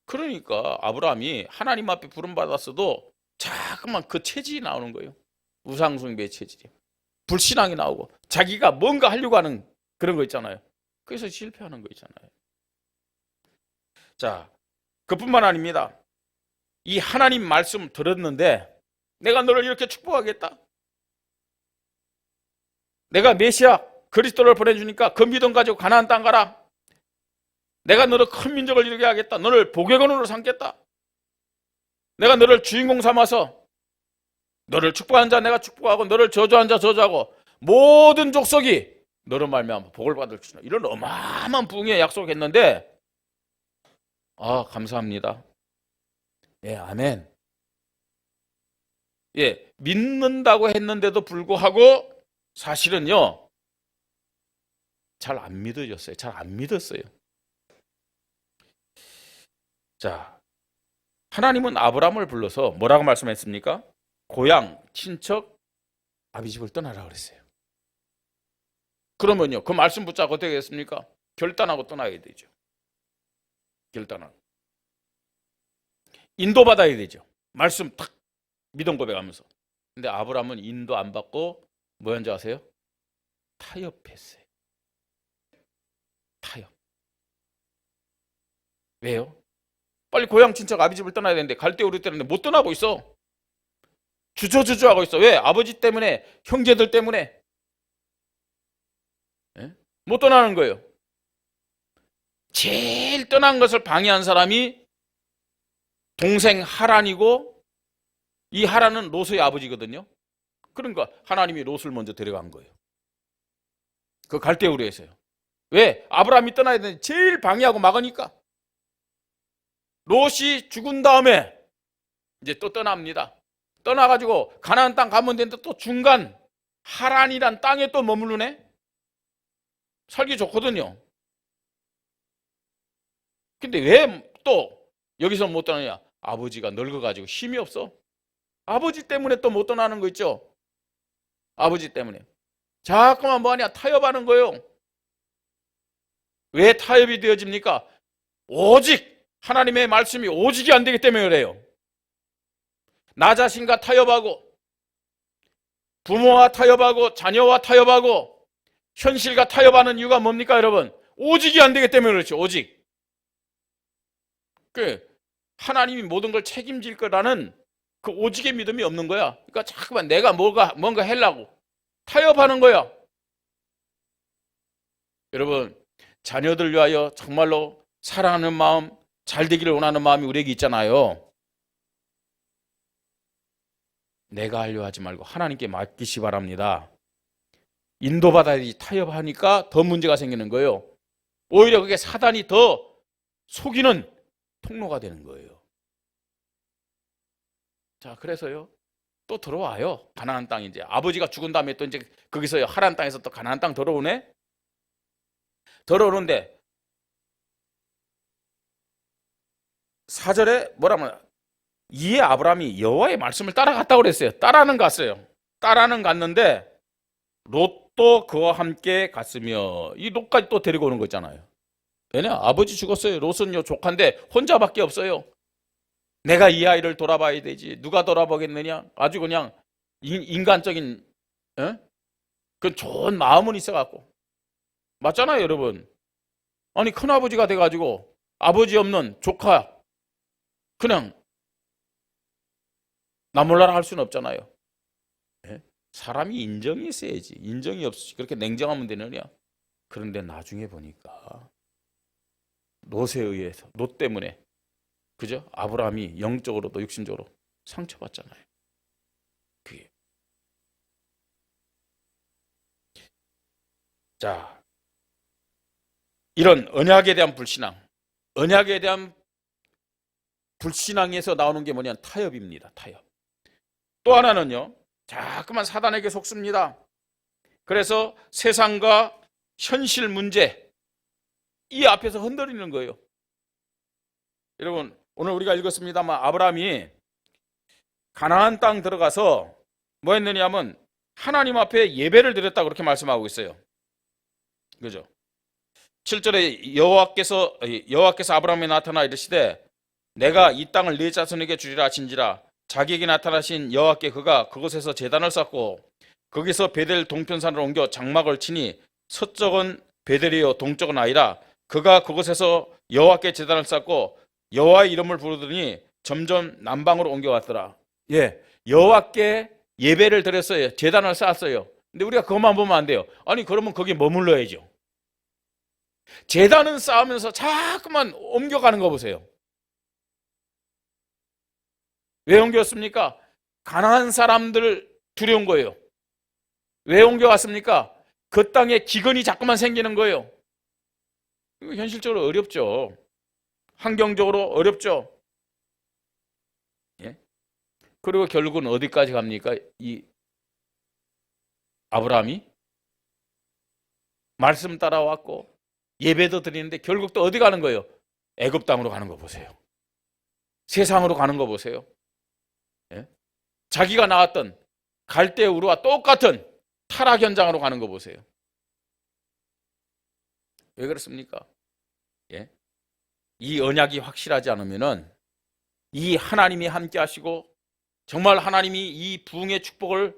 그러니까 아브라함이 하나님 앞에 부름받았어도 자꾸만 그 체질이 나오는 거예요. 우상숭배의 체질이. 불신앙이 나오고 자기가 뭔가 하려고 하는 그런 거 있잖아요. 그래서 실패하는 거 있잖아요. 자, 그뿐만 아닙니다. 이 하나님 말씀 들었는데 내가 너를 이렇게 축복하겠다. 내가 메시아 그리스도를 보내주니까 그 믿음 가지고 가나안 땅 가라. 내가 너를 큰 민족을 이루게 하겠다. 너를 복의 근원으로 삼겠다. 내가 너를 주인공 삼아서 너를 축복한 자 내가 축복하고 너를 저주한 자 저주하고 모든 족속이 너를 말미암아 복을 받을 것이다. 이런 어마어마한 부흥의 약속을 했는데 감사합니다. 예, 아멘. 예, 믿는다고 했는데도 불구하고 사실은요 잘 안 믿어졌어요. 잘 안 믿었어요. 자, 하나님은 아브라함을 불러서 뭐라고 말씀했습니까? 고향, 친척, 아비 집을 떠나라 그랬어요. 그러면요, 그 말씀 붙잡고 어떻게 했습니까? 결단하고 떠나야 되죠. 결단하고. 인도받아야 되죠. 말씀 탁 믿음 고백하면서. 근데 아브라함은 인도 안 받고 뭐였는지 아세요? 타협했어요. 타협. 왜요? 빨리 고향 친척 아비 집을 떠나야 되는데 갈대우르 때는데 못 떠나고 있어. 주저주저하고 있어. 왜? 아버지 때문에, 형제들 때문에. 예? 못 떠나는 거예요. 제일 떠난 것을 방해한 사람이 동생 하란이고 이 하란은 롯의 아버지거든요. 그러니까 하나님이 롯을 먼저 데려간 거예요. 그 갈대우르에서요. 왜? 아브라함이 떠나야 되는데 제일 방해하고 막으니까. 롯이 죽은 다음에 이제 또 떠납니다. 떠나가지고 가나안 땅 가면 되는데 또 중간 하란이란 땅에 또 머무르네. 살기 좋거든요. 근데 왜 또 여기서 못 떠나냐? 아버지가 늙어가지고 힘이 없어. 아버지 때문에 또 못 떠나는 거 있죠. 아버지 때문에. 자꾸만 뭐하냐? 타협하는 거예요. 왜 타협이 되어집니까? 오직 하나님의 말씀이 오직이 안 되기 때문에 그래요. 나 자신과 타협하고 부모와 타협하고 자녀와 타협하고 현실과 타협하는 이유가 뭡니까 여러분? 오직이 안 되기 때문에 그렇죠. 오직. 하나님이 모든 걸 책임질 거라는 그 오직의 믿음이 없는 거야. 그러니까 자꾸만 내가 뭔가 하려고 타협하는 거야. 여러분, 자녀들 위하여 정말로 사랑하는 마음, 잘 되기를 원하는 마음이 우리에게 있잖아요. 내가 하려 하지 말고 하나님께 맡기시 바랍니다. 인도받아야지 타협하니까 더 문제가 생기는 거예요. 오히려 그게 사단이 더 속이는 통로가 되는 거예요. 자, 그래서요 또 들어와요. 가나안 땅. 이제 아버지가 죽은 다음에 또 이제 거기서 하란 땅에서 또 가나안 땅 들어오네. 들어오는데 4절에 뭐라면 이에 아브라함이 여호와의 말씀을 따라갔다고 그랬어요. 따라는 갔어요. 따라는 갔는데 롯도 그와 함께 갔으며 이 롯까지 또 데리고 오는 거잖아요. 왜냐? 아버지 죽었어요. 롯은요 조카인데 혼자밖에 없어요. 내가 이 아이를 돌아봐야 되지. 누가 돌아보겠느냐? 아주 그냥 인간적인 그 좋은 마음은 있어갖고 맞잖아요, 여러분. 아니 큰아버지가 돼가지고 아버지 없는 조카 그냥 나 몰라라 할 수는 없잖아요. 예? 사람이 인정이 있어야지. 인정이 없이 그렇게 냉정하면 되느냐. 그런데 나중에 보니까 롯에 의해서, 롯 때문에, 그죠? 아브라함이 영적으로도 육신적으로 상처받잖아요. 그게. 자, 이런 언약에 대한 불신앙, 언약에 대한 불신앙에서 나오는 게 뭐냐면 타협입니다. 타협. 또 하나는요, 자꾸만 사단에게 속습니다. 그래서 세상과 현실 문제, 이 앞에서 흔들리는 거예요. 여러분, 오늘 우리가 읽었습니다만 아브라함이 가나안 땅 들어가서 뭐 했느냐면 하나님 앞에 예배를 드렸다 그렇게 말씀하고 있어요. 그죠? 7절에 여호와께서 아브라함에 나타나 이르시되 내가 이 땅을 네 자손에게 주리라 하신지라. 자기에게 나타나신 여호와께 그가 그곳에서 제단을 쌓고 거기서 베델 동편산으로 옮겨 장막을 치니 서쪽은 베델이요 동쪽은 아이라. 그가 그곳에서 여호와께 제단을 쌓고 여호와의 이름을 부르더니 점점 남방으로 옮겨왔더라. 예, 여호와께 예배를 드렸어요. 제단을 쌓았어요. 근데 우리가 그것만 보면 안 돼요. 아니 그러면 거기 머물러야죠. 제단은 쌓으면서 자꾸만 옮겨가는 거 보세요. 왜 옮겼습니까? 가난한 사람들 두려운 거예요. 왜 옮겨갔습니까? 그 땅에 기근이 자꾸만 생기는 거예요. 이거 현실적으로 어렵죠. 환경적으로 어렵죠. 예? 그리고 결국은 어디까지 갑니까? 이 아브라함이 말씀 따라왔고 예배도 드리는데 결국 또 어디 가는 거예요? 애굽 땅으로 가는 거 보세요. 세상으로 가는 거 보세요. 예? 자기가 나왔던 갈대 우르와 똑같은 타락 현장으로 가는 거 보세요. 왜 그렇습니까? 예? 이 언약이 확실하지 않으면은 이 하나님이 함께 하시고 정말 하나님이 이 부흥의 축복을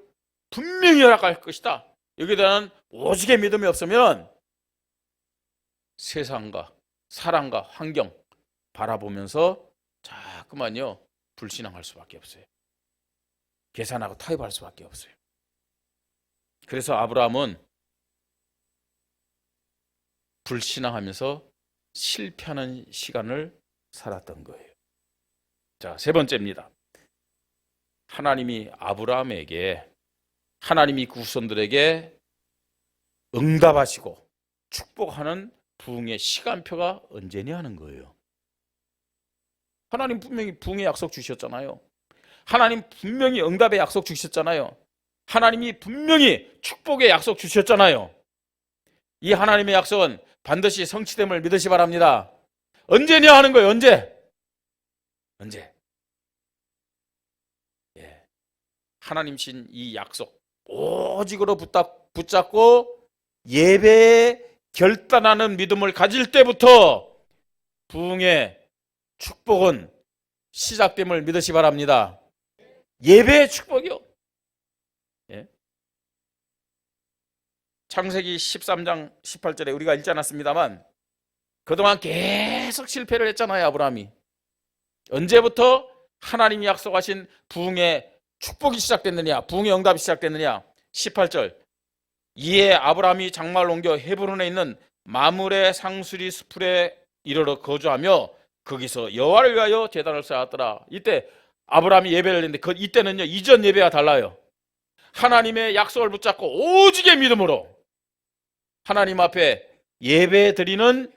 분명히 허락할 것이다. 여기에 대한 오직의 믿음이 없으면 세상과 사람과 환경 바라보면서 자꾸만요 불신앙할 수밖에 없어요. 계산하고 타협할 수밖에 없어요. 그래서 아브라함은 불신앙하면서 실패하는 시간을 살았던 거예요. 자, 세 번째입니다. 하나님이 아브라함에게, 하나님이 그 후손들에게 응답하시고 축복하는 부흥의 시간표가 언제냐 하는 거예요. 하나님 분명히 부흥의 약속 주셨잖아요. 하나님 분명히 응답의 약속 주셨잖아요. 하나님이 분명히 축복의 약속 주셨잖아요. 이 하나님의 약속은 반드시 성취됨을 믿으시 바랍니다. 언제냐 하는 거예요. 언제? 예. 하나님 신 이 약속 오직으로 붙잡고 예배에 결단하는 믿음을 가질 때부터 부흥의 축복은 시작됨을 믿으시 바랍니다. 예배의 축복이요. 예. 창세기 13장 18절에 우리가 읽지 않았습니다만 그동안 계속 실패를 했잖아요. 아브라함이. 언제부터 하나님이 약속하신 부흥의 축복이 시작됐느냐, 부흥의 응답이 시작됐느냐. 18절, 이에 아브라함이 장막을 옮겨 헤브론에 있는 마므레 상수리 수풀에 이르러 거주하며 거기서 여호와를 위하여 제단을 쌓았더라. 이때 아브라함이 예배를 했는데 이때는요 이전 예배와 달라요. 하나님의 약속을 붙잡고 오직의 믿음으로 하나님 앞에 예배 드리는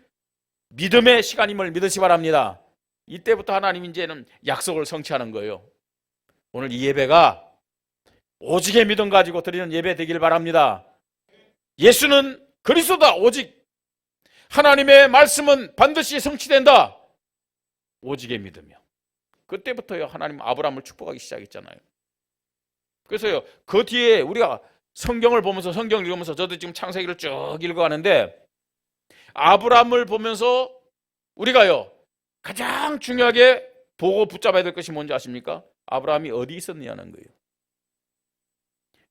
믿음의 시간임을 믿으시 바랍니다. 이때부터 하나님 이제는 약속을 성취하는 거예요. 오늘 이 예배가 오직의 믿음 가지고 드리는 예배 되길 바랍니다. 예수는 그리스도다. 오직 하나님의 말씀은 반드시 성취된다. 오직의 믿음이요. 그때부터요 하나님 아브라함을 축복하기 시작했잖아요. 그래서요 그 뒤에 우리가 성경을 보면서 성경을 읽으면서 저도 지금 창세기를 쭉 읽어가는데 아브라함을 보면서 우리가요 가장 중요하게 보고 붙잡아야 될 것이 뭔지 아십니까? 아브라함이 어디 있었느냐는 거예요.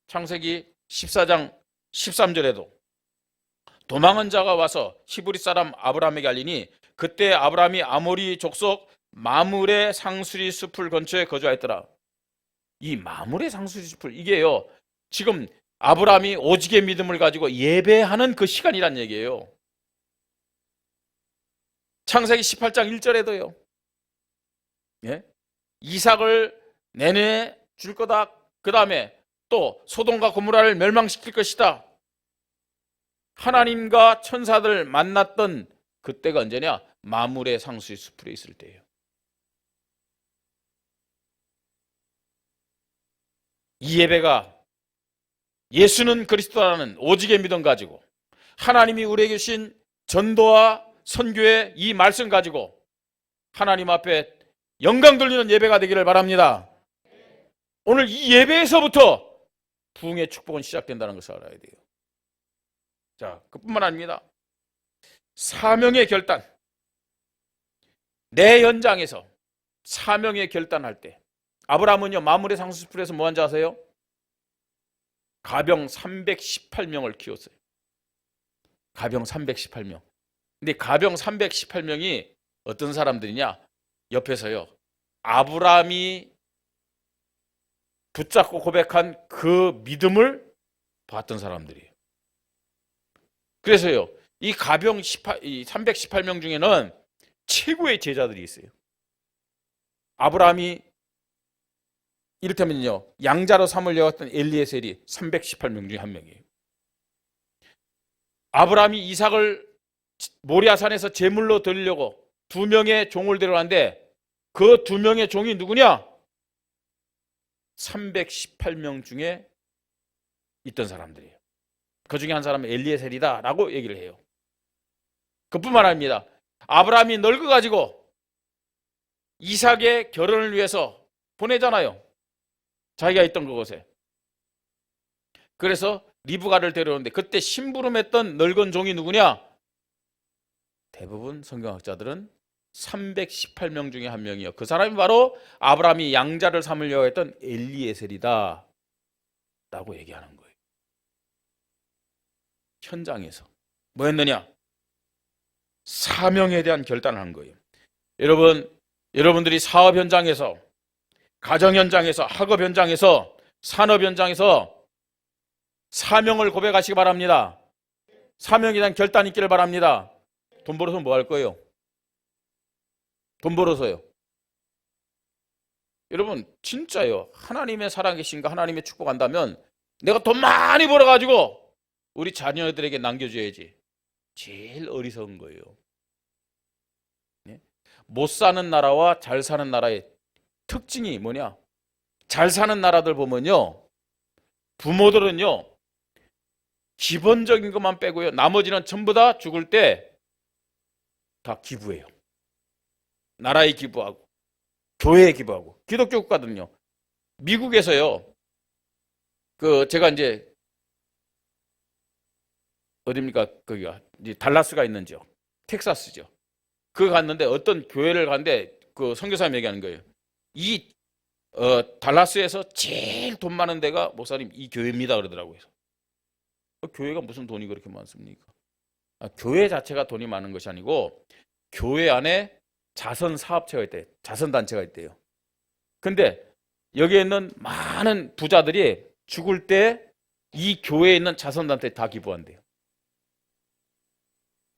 창세기 14장 13절에도 도망한 자가 와서 히브리 사람 아브라함에게 알리니 그때 아브라함이 아모리 족속 마므레 상수리 숲을 근처에 거주하였더라. 이 마므레 상수리 숲을, 이게요, 지금 아브라함이 오직의 믿음을 가지고 예배하는 그 시간이란 얘기예요. 창세기 18장 1절에도요. 예? 이삭을 내내 줄 거다. 그 다음에 또 소돔과 고모라를 멸망시킬 것이다. 하나님과 천사들 만났던 그때가 언제냐? 마므레 상수리 숲에 있을 때예요. 이 예배가 예수는 그리스도라는 오직의 믿음 가지고 하나님이 우리에게 주신 전도와 선교의 이 말씀 가지고 하나님 앞에 영광 돌리는 예배가 되기를 바랍니다. 오늘 이 예배에서부터 부흥의 축복은 시작된다는 것을 알아야 돼요. 자, 그뿐만 아닙니다. 사명의 결단. 내 현장에서 사명의 결단할 때 아브라함은요, 마므레 상수풀에서 뭐 한지 아세요? 가병 318명을 키웠어요. 가병 318명. 근데 가병 318명이 어떤 사람들이냐? 옆에서요, 아브라함이 붙잡고 고백한 그 믿음을 봤던 사람들이에요. 그래서요, 이 가병 318명 중에는 최고의 제자들이 있어요. 아브라함이 이를테면요, 양자로 삼을 여겼던 엘리에셀이 318명 중에 한 명이에요. 아브라함이 이삭을 모리아산에서 제물로 드리려고 2명의 종을 데려왔는데 그 2명의 종이 누구냐? 318명 중에 있던 사람들이에요. 그 중에 한 사람은 엘리에셀이다 라고 얘기를 해요. 그뿐만 아닙니다. 아브라함이 늙어가지고 이삭의 결혼을 위해서 보내잖아요. 자기가 있던 그곳에. 그래서 리브가를 데려오는데 그때 심부름했던 늙은 종이 누구냐? 대부분 성경학자들은 318명 중에 한 명이요. 그 사람이 바로 아브라함이 양자를 삼으려고 했던 엘리에셀이다 라고 얘기하는 거예요. 현장에서 뭐 했느냐? 사명에 대한 결단을 한 거예요. 여러분들이 사업 현장에서, 가정 현장에서, 학업 현장에서, 산업 현장에서 사명을 고백하시기 바랍니다. 사명에 대한 결단이 있기를 바랍니다. 돈 벌어서 뭐 할 거예요? 돈 벌어서요. 여러분 진짜요, 하나님의 살아계신가, 하나님의 축복한다면 내가 돈 많이 벌어가지고 우리 자녀들에게 남겨줘야지. 제일 어리석은 거예요. 못 사는 나라와 잘 사는 나라의 특징이 뭐냐? 잘 사는 나라들 보면요, 부모들은요 기본적인 것만 빼고요, 나머지는 전부 다 죽을 때 다 기부해요. 나라에 기부하고 교회에 기부하고. 기독교 국가들은요, 미국에서요, 제가 이제 어디입니까? 거기가 이제 달라스가 있는 지역, 텍사스죠. 그 갔는데 어떤 교회를 갔는데 그 선교사님 얘기하는 거예요. 이 달라스에서 제일 돈 많은 데가 목사님 이 교회입니다 그러더라고요. 교회가 무슨 돈이 그렇게 많습니까? 교회 자체가 돈이 많은 것이 아니고 교회 안에 자선 사업체가 있대요. 자선 단체가 있대요. 근데 여기에 있는 많은 부자들이 죽을 때 이 교회에 있는 자선 단체에 다 기부한대요.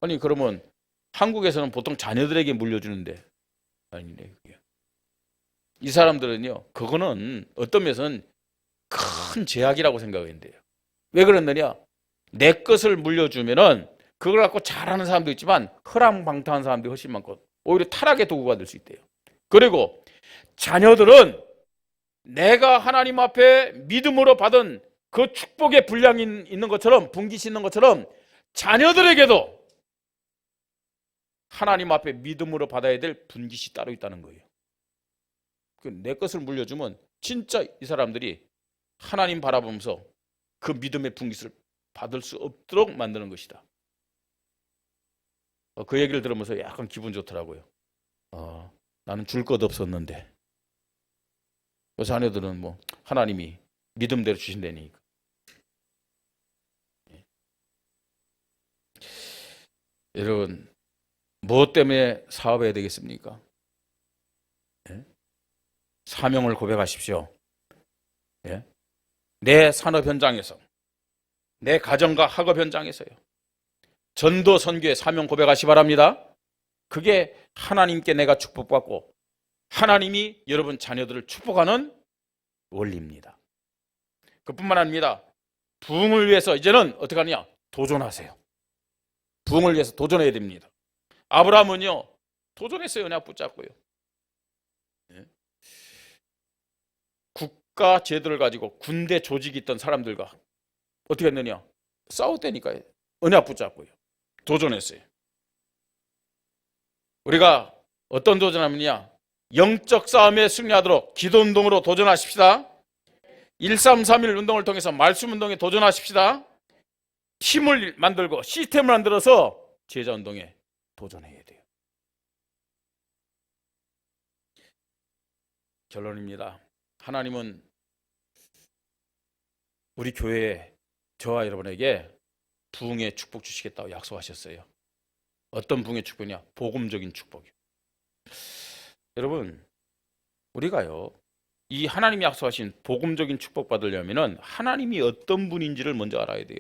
아니 그러면 한국에서는 보통 자녀들에게 물려주는데 아니네. 이 사람들은요, 그거는 어떤 면에서는 큰 제약이라고 생각했는데요. 왜 그러느냐? 내 것을 물려주면은 그걸 갖고 잘하는 사람도 있지만 허랑방탕한 사람들이 훨씬 많고 오히려 타락의 도구가 될 수 있대요. 그리고 자녀들은 내가 하나님 앞에 믿음으로 받은 그 축복의 분량이 있는 것처럼, 분깃이 있는 것처럼 자녀들에게도 하나님 앞에 믿음으로 받아야 될 분깃이 따로 있다는 거예요. 내 것을 물려주면 진짜 이 사람들이 하나님 바라보면서 그 믿음의 분깃을 받을 수 없도록 만드는 것이다. 그 얘기를 들으면서 약간 기분 좋더라고요. 나는 줄 것 없었는데 그 자녀들은 뭐 하나님이 믿음대로 주신다니까. 여러분 무엇 때문에 사업해야 되겠습니까? 예? 사명을 고백하십시오. 예? 내 산업 현장에서, 내 가정과 학업 현장에서요. 전도 선교의 사명 고백하시 바랍니다. 그게 하나님께 내가 축복받고 하나님이 여러분 자녀들을 축복하는 원리입니다. 그뿐만 아닙니다. 부흥을 위해서 이제는 어떻게 하느냐? 도전하세요. 부흥을 위해서 도전해야 됩니다. 아브라함은요, 도전했어요. 은혜 붙잡고요. 예? 국가 제도를 가지고 군대 조직이 있던 사람들과 어떻게 했느냐? 싸웠다니까요. 은혜 붙잡고요. 도전했어요. 우리가 어떤 도전하느냐? 영적 싸움에 승리하도록 기도 운동으로 도전하십시다. 1331 운동을 통해서 말씀 운동에 도전하십시다. 팀을 만들고 시스템을 만들어서 제자 운동에 도전해야 돼요. 결론입니다. 하나님은 우리 교회에 저와 여러분에게 부흥의 축복 주시겠다고 약속하셨어요. 어떤 부흥의 축복이냐? 복음적인 축복이요. 여러분, 우리가요, 이 하나님이 약속하신 복음적인 축복 받으려면은 하나님이 어떤 분인지를 먼저 알아야 돼요.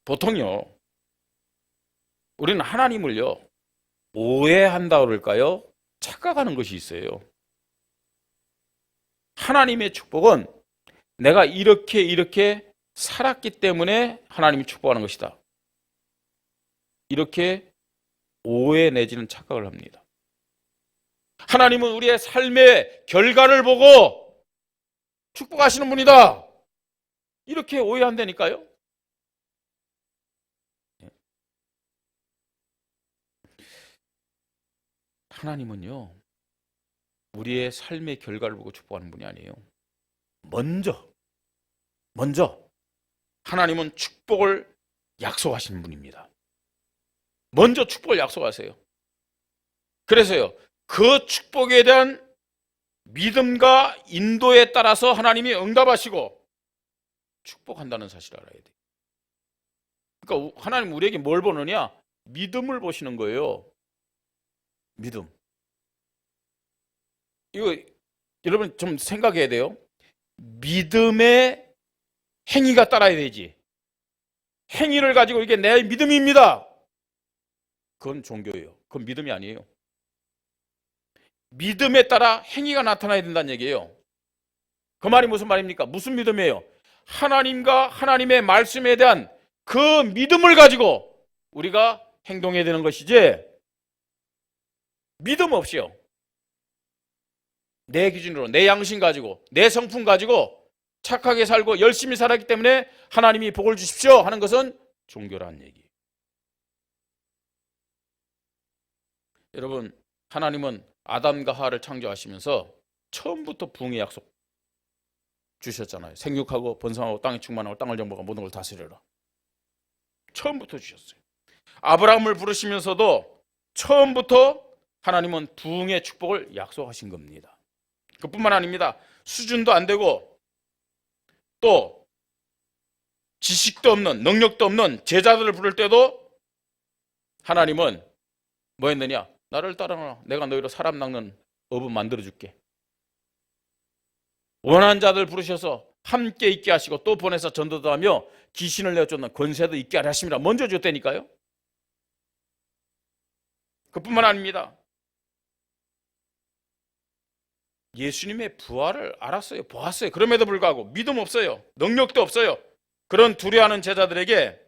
보통요, 우리는 하나님을요, 오해한다 그럴까요? 착각하는 것이 있어요. 하나님의 축복은 내가 이렇게 살았기 때문에 하나님이 축복하는 것이다. 이렇게 오해 내지는 착각을 합니다. 하나님은 우리의 삶의 결과를 보고 축복하시는 분이다. 이렇게 오해한다니까요. 하나님은요, 우리의 삶의 결과를 보고 축복하는 분이 아니에요. 먼저 하나님은 축복을 약속하시는 분입니다. 먼저 축복을 약속하세요. 그래서요, 그 축복에 대한 믿음과 인도에 따라서 하나님이 응답하시고 축복한다는 사실을 알아야 돼요. 그러니까 하나님 우리에게 뭘 보느냐? 믿음을 보시는 거예요. 믿음. 이거 여러분 좀 생각해야 돼요. 믿음의 행위가 따라야 되지. 행위를 가지고 이게 내 믿음입니다. 그건 종교예요. 그건 믿음이 아니에요. 믿음에 따라 행위가 나타나야 된다는 얘기예요. 그 말이 무슨 말입니까? 무슨 믿음이에요? 하나님과 하나님의 말씀에 대한 그 믿음을 가지고 우리가 행동해야 되는 것이지, 믿음 없이요, 내 기준으로 내 양심 가지고 내 성품 가지고 착하게 살고 열심히 살았기 때문에 하나님이 복을 주십시오 하는 것은 종교라는 얘기예요. 여러분, 하나님은 아담과 하와를 창조하시면서 처음부터 부흥의 약속 주셨잖아요. 생육하고 번성하고 땅에 충만하고 땅을 정복하고 모든 걸 다스려라. 처음부터 주셨어요. 아브라함을 부르시면서도 처음부터 하나님은 부흥의 축복을 약속하신 겁니다. 그뿐만 아닙니다. 수준도 안 되고 또 지식도 없는, 능력도 없는 제자들을 부를 때도 하나님은 뭐 했느냐? 나를 따라라. 내가 너희로 사람 낚는 업을 만들어줄게. 원한 자들 부르셔서 함께 있게 하시고 또 보내서 전도도 하며 귀신을 내어쫓는 권세도 있게 하려 하십니다. 먼저 줬다니까요. 그뿐만 아닙니다. 예수님의 부활을 알았어요. 보았어요. 그럼에도 불구하고 믿음 없어요. 능력도 없어요. 그런 두려워하는 제자들에게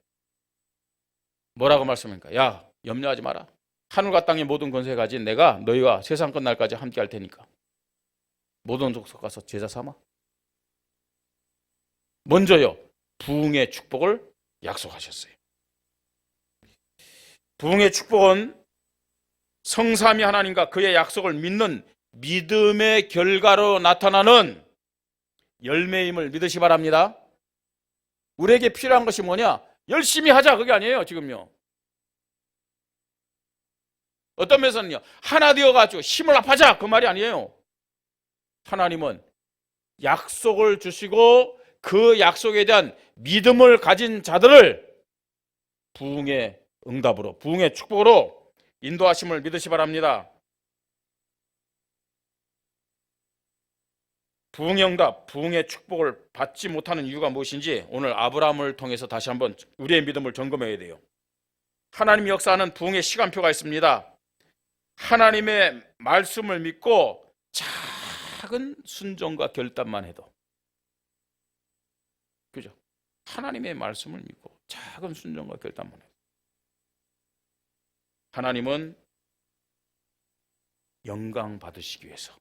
뭐라고 말씀합니까? 야, 염려하지 마라. 하늘과 땅의 모든 권세 가진 내가 너희와 세상 끝날까지 함께 할 테니까 모든 족속 가서 제자 삼아. 먼저요, 부흥의 축복을 약속하셨어요. 부흥의 축복은 성삼위 하나님과 그의 약속을 믿는 믿음의 결과로 나타나는 열매임을 믿으시 바랍니다. 우리에게 필요한 것이 뭐냐? 열심히 하자, 그게 아니에요. 지금요, 어떤 면에서는요, 하나 되어가지고 힘을 합하자, 그 말이 아니에요. 하나님은 약속을 주시고 그 약속에 대한 믿음을 가진 자들을 부흥의 응답으로, 부흥의 축복으로 인도하심을 믿으시 바랍니다. 부흥응답, 부흥의 축복을 받지 못하는 이유가 무엇인지 오늘 아브라함을 통해서 다시 한번 우리의 믿음을 점검해야 돼요. 하나님의 역사하는 부흥의 시간표가 있습니다. 하나님의 말씀을 믿고 작은 순종과 결단만 해도, 그죠? 하나님의 말씀을 믿고 작은 순종과 결단만 해도 하나님은 영광 받으시기 위해서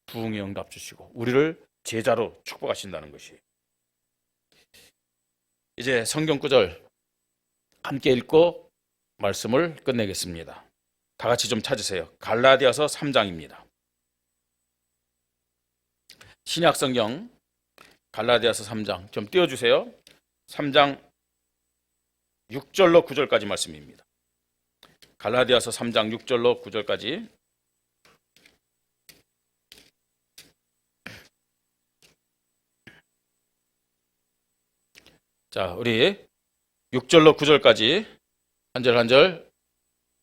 부흥의 응답 주시고 우리를 제자로 축복하신다는 것이. 이제 성경 구절 함께 읽고 말씀을 끝내겠습니다. 다 같이 좀 찾으세요. 갈라디아서 3장입니다. 신약 성경 갈라디아서 3장 좀 띄워주세요. 3장 6절로 9절까지 말씀입니다. 갈라디아서 3장 6절로 9절까지. 자, 우리 6절로 9절까지 한 절 한 절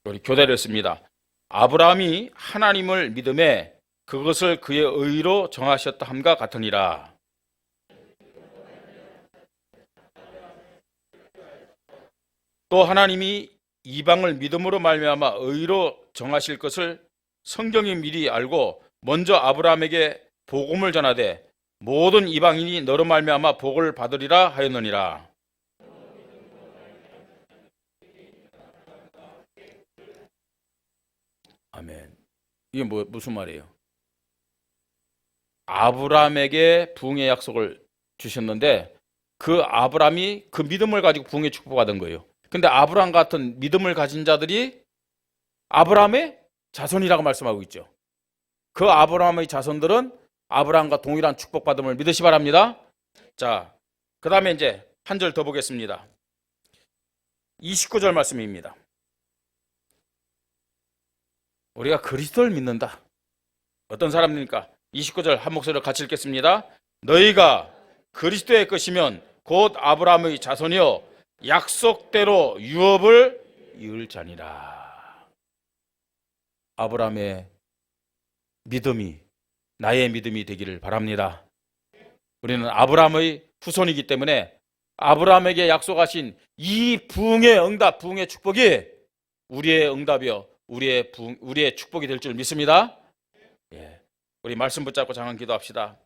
우리 교대를 했습니다. 아브라함이 하나님을 믿음에 그것을 그의 의로 정하셨다 함과 같으니라. 또 하나님이 이방을 믿음으로 말미암아 의로 정하실 것을 성경이 미리 알고 먼저 아브라함에게 복음을 전하되 모든 이방인이 너로 말미암아 복을 받으리라 하였느니라. 아멘. 이게 무슨 말이에요? 아브라함에게 부흥의 약속을 주셨는데 그 아브라함이 그 믿음을 가지고 부흥의 축복받은 거예요. 근데 아브라함 같은 믿음을 가진 자들이 아브라함의 자손이라고 말씀하고 있죠. 그 아브라함의 자손들은 아브라함과 동일한 축복받음을 믿으시 바랍니다. 자, 그 다음에 이제 한 절 더 보겠습니다. 29절 말씀입니다. 우리가 그리스도를 믿는다. 어떤 사람입니까? 29절 한 목소리로 같이 읽겠습니다. 너희가 그리스도의 것이면 곧 아브라함의 자손이요 약속대로 유업을 이을 자니라. 아브라함의 믿음이 나의 믿음이 되기를 바랍니다. 우리는 아브라함의 후손이기 때문에 아브라함에게 약속하신 이 부흥의 응답, 부흥의 축복이 우리의 응답이요 우리의 축복이 될 줄 믿습니다. 예. 우리 말씀 붙잡고 장한 기도합시다.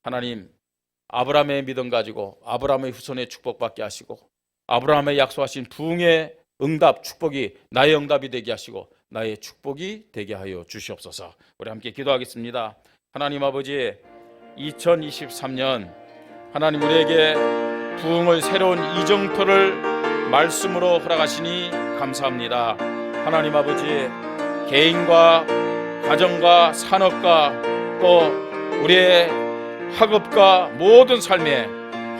하나님, 아브라함의 믿음 가지고 아브라함의 후손의 축복받게 하시고 아브라함의 약속하신 부흥의 응답, 축복이 나의 응답이 되게 하시고 나의 축복이 되게 하여 주시옵소서. 우리 함께 기도하겠습니다. 하나님 아버지, 2023년 하나님 우리에게 부흥의 새로운 이정표를 말씀으로 허락하시니 감사합니다. 하나님 아버지, 개인과 가정과 산업과 또 우리의 학업과 모든 삶에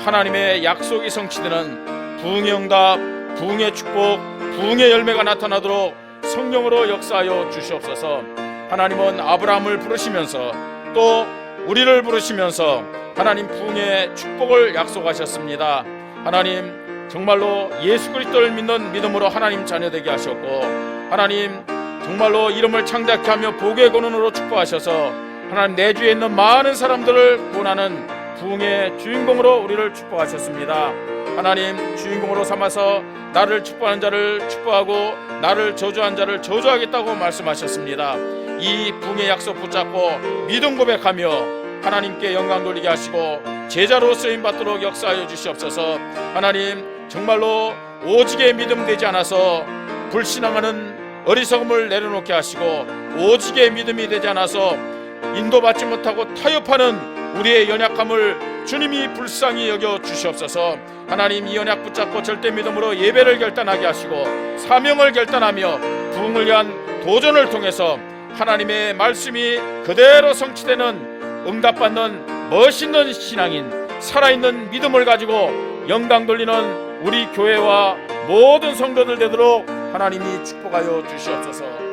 하나님의 약속이 성취되는 부흥의 응답, 부흥의 축복, 부흥의 열매가 나타나도록 성령으로 역사하여 주시옵소서. 하나님은 아브라함을 부르시면서 또 우리를 부르시면서 하나님 부흥의 축복을 약속하셨습니다. 하나님 정말로 예수 그리스도를 믿는 믿음으로 하나님 자녀되게 하셨고 하나님 정말로 이름을 창작케 하며 복의 권능으로 축복하셔서 하나님 내주에 있는 많은 사람들을 구원하는 부흥의 주인공으로 우리를 축복하셨습니다. 하나님 주인공으로 삼아서 나를 축복하는 자를 축복하고 나를 저주한 자를 저주하겠다고 말씀하셨습니다. 이 부흥의 약속 붙잡고 믿음 고백하며 하나님께 영광 돌리게 하시고 제자로 쓰임받도록 역사하여 주시옵소서. 하나님 정말로 오직의 믿음 되지 않아서 불신앙하는 어리석음을 내려놓게 하시고 오직의 믿음이 되지 않아서 인도받지 못하고 타협하는 우리의 연약함을 주님이 불쌍히 여겨 주시옵소서. 하나님 이 연약 붙잡고 절대 믿음으로 예배를 결단하게 하시고 사명을 결단하며 부흥을 위한 도전을 통해서 하나님의 말씀이 그대로 성취되는 응답받는 멋있는 신앙인 살아있는 믿음을 가지고 영광 돌리는 우리 교회와 모든 성도들 되도록 하나님이 축복하여 주시옵소서.